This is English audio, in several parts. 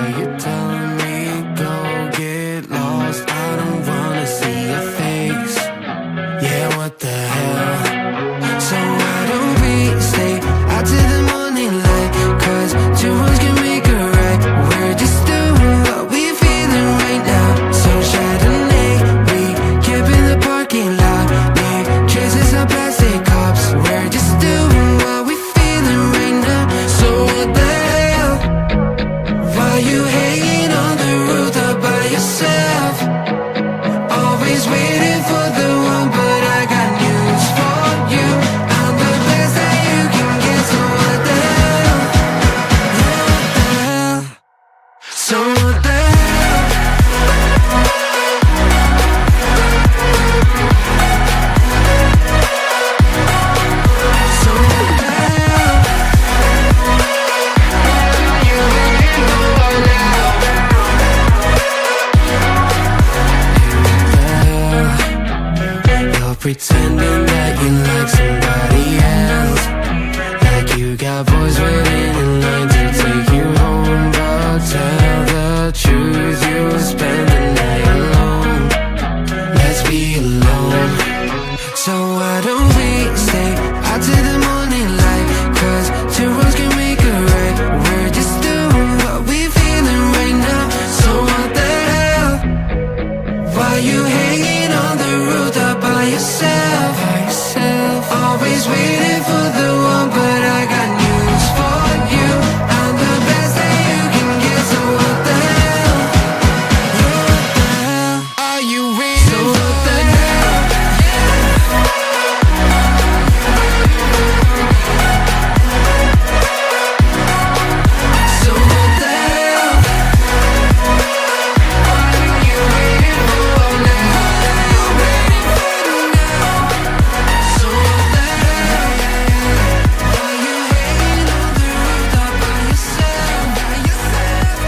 but you're telling me go get lost. I don't wanna see your face. Yeah, what the hell? So why don't we stay out till the morning light? Cause two worlds can make a right. We're just doing what we feeling right now. So Chardonnay, we camp in the parking lot. Leave traces of plastic cups. We're just doing what we feeling right now. So what the hell? Why you hanging on the rooftop by yourself? Always waiting for the one, but I got news for you. I'm the best that you can get, so what the hell? Yeah, what the hell? So what the hell? So what the hell? You waiting for now? You're pretending that you like somebody else, like you got boys waiting in line to take you home. But tell the truth, you'll spend the night alone. Let's be alone. So why don't we stay out till the morning light? Cause two roads can make a right. We're just doing what we feeling right now. So what the hell? Why you hanging on the rooftop by yourself? Always waiting for the one, but I got news for you. I'm the best that you can get, so what the hell? Yeah, what the hell? Are you ready? So what the hell? So what the hell? What are you waiting for now? So what the hell? Are you hanging on the rooftop by yourself?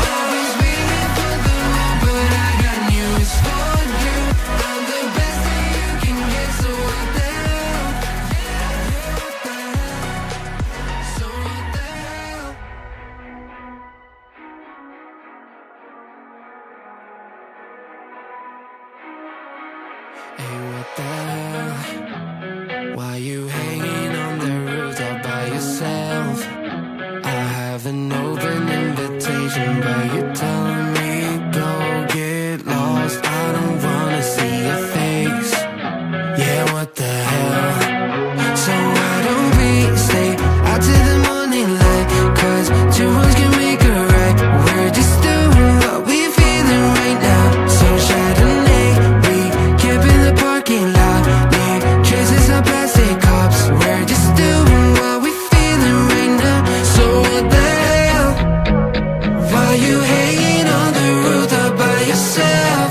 Always waiting for the one, but I got news for you. I'm the best that you can get, so what the hell? So what the hell? Hey, what the hell? Why you hanging on the rooftop by yourself? I have an open invitation, but you're telling me go get lost. I don't wanna see your face. Yeah, what the hell? So why don't we stay out till the morning light? Cause two roads can make a right. We're just doing what we feeling right now. So Chardonnay, we camp in the parking lot. Leave traces of plastic cups. We're just doing what we feeling right now. So what the hell? Why you hanging on the rooftop by yourself?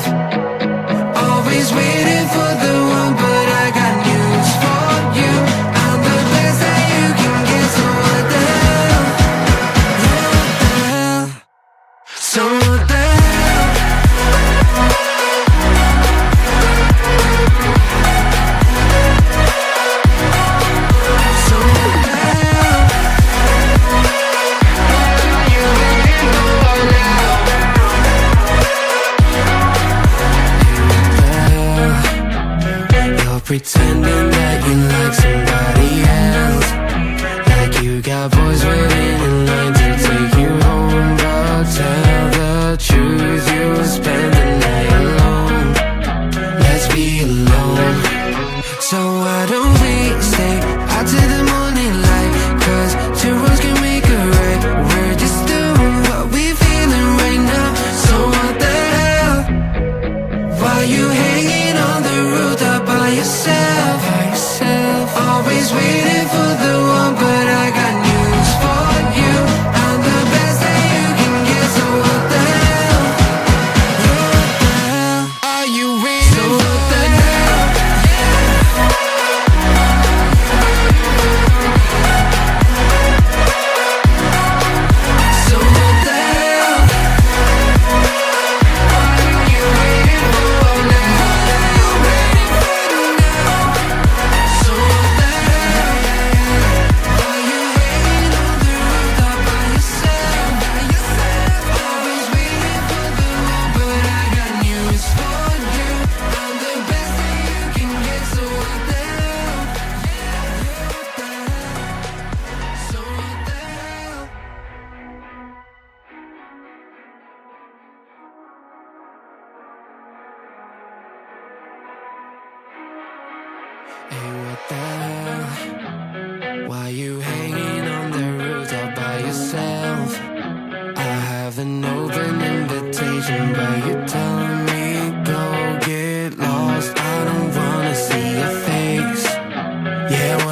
Always waiting for the one, but I got news for you. I'm the best that you can get, so what the hell? Yeah, what the hell? So what the hell? So what the hell? What are you waiting for now? You're pretending that you like somebody else, like you got boys waiting in line to take you home. But tell the truth, you'll spend the night alone. Let's be alone. So why don't we stay out till the morning light? Cause two roads can make a right. We're just doing what we feeling right now. So what the hell? Why you hanging on the rooftop by yourself? Always waiting for the one, but I got news for you. I'm the best that you can get, so what the hell? Yeah, what the hell? Are you ready? So what the hell?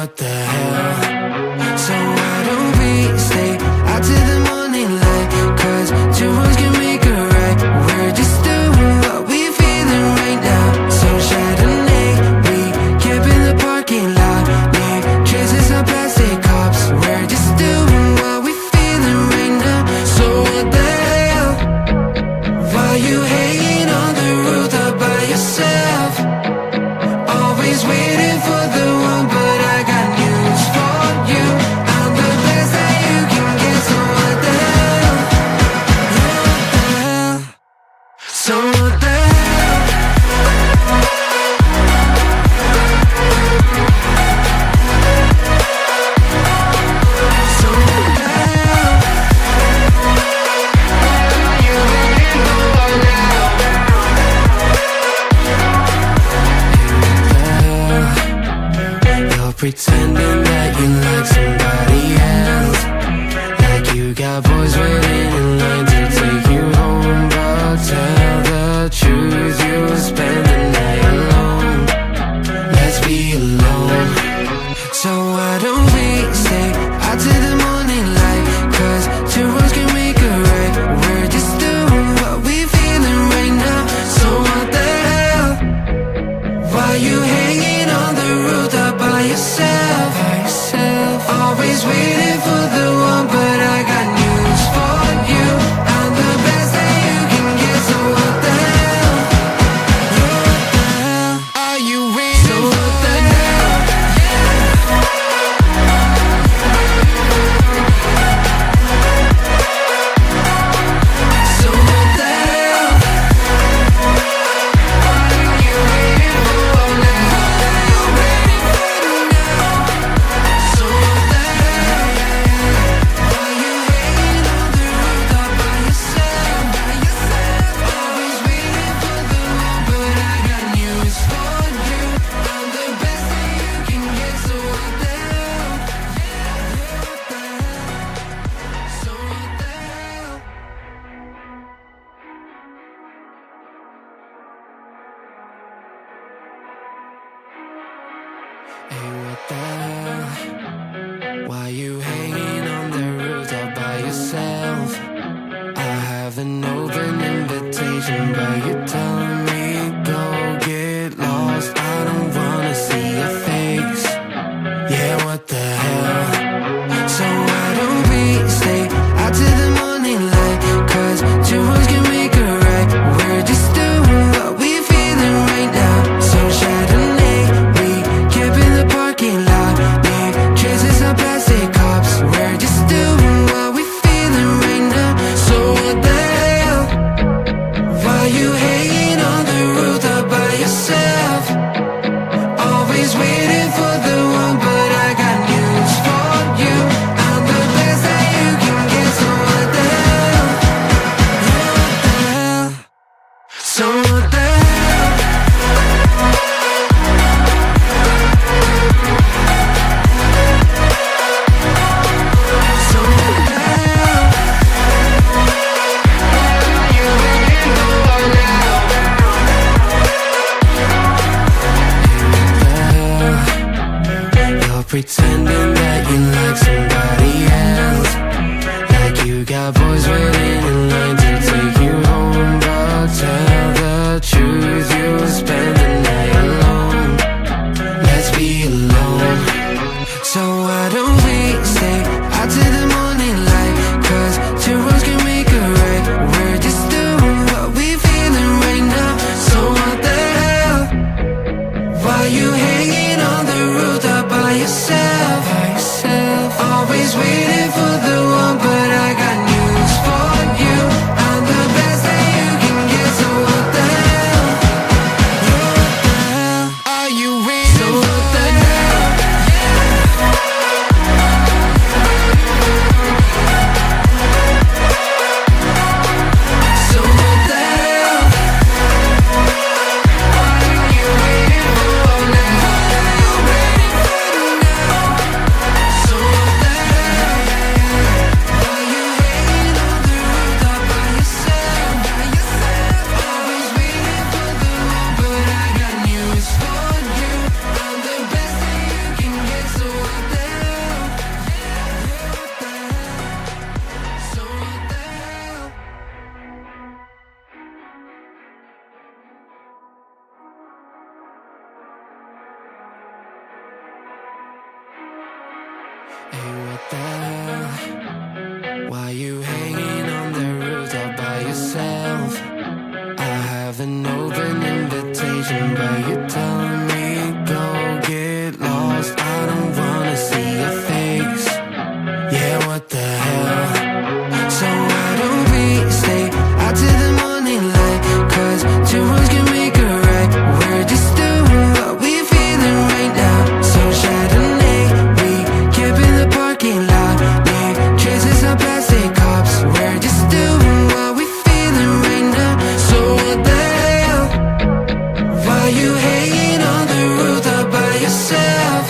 what the hell? So why don't we stay out till the morning light? Cause two wrongs can make a right. We're just doing what we feeling right now. So Chardonnay, we camp in the parking lot. Leave traces of plastic cups. We're just doing what we feeling right now. So what the hell? Why you hanging on the rooftop by yourself? Always waiting for the one, but I got news for you. I'm the best that you can get, so what the hell? Yeah, what the hell? So what the hell? So what the hell? What are you waiting for now? You're pretending that you like somebody else, like you got boys waiting in line to take you home. But tell the truth, you'll spend the night alone. Let's be alone. So why don't we stay out till the morning light? Cause two wrongs can make a right. We're just doing what we feeling right now. So what the hell? Why you hanging on the rooftop by yourself? Always waiting for the one, but I got news for you. I'm the best that you can get, so what the hell? Yeah, what the hell? Are you waiting? So what the hell? So what the hell? What are you waiting for now? So what the hell? Why you hanging on the rooftop by yourself? Always waiting for the one, but I got news for you. I'm the best that you can get, so what the hell? So what the hell? Hey, what the hell? Why you hanging on the rooftop by yourself? I have an open invitation, but you're telling me go get lost. I don't wanna see your face. Yeah, what the hell? So why don't we stay out till the morning light? Cause two wrongs can make a right. We're just doing what we feeling right now. So Chardonnay, we camp in the parking lot. Leave traces of plastic cups. We're just doing what we feeling right now. So what the hell? Why you hanging on the rooftop by yourself? Always waiting for the one, but I got news for you. I'm the best that you can get, so what the hell? Yeah, what the hell? So what the hell? So what the hell? What are you waiting for now? You're pretending that you like somebody else, like you got boys waiting in line to take you home. But tell the truth, you'll spend the night alone. Let's be alone. So why don't we stay out till the morning light? Cause two wrongs can make a right. We're just doing what we feeling right now. So what the hell? Why you hanging on the rooftop by yourself? Always waiting Hey, what the hell? Why you hanging on the roof all by yourself? I have an open invitation, but you're telling me go get lost. I don't wanna see your face. Yeah, what the hell? So why don't we stay out till the morning light? 'Cause two wrongs can make a right. We're just doing what we're feeling right now. So Chardonnay, we camp in the parking lot. Leave traces of plastic cups. We're just doing what we're feeling right now. So what the hell? Why you hanging on the roof all by yourself?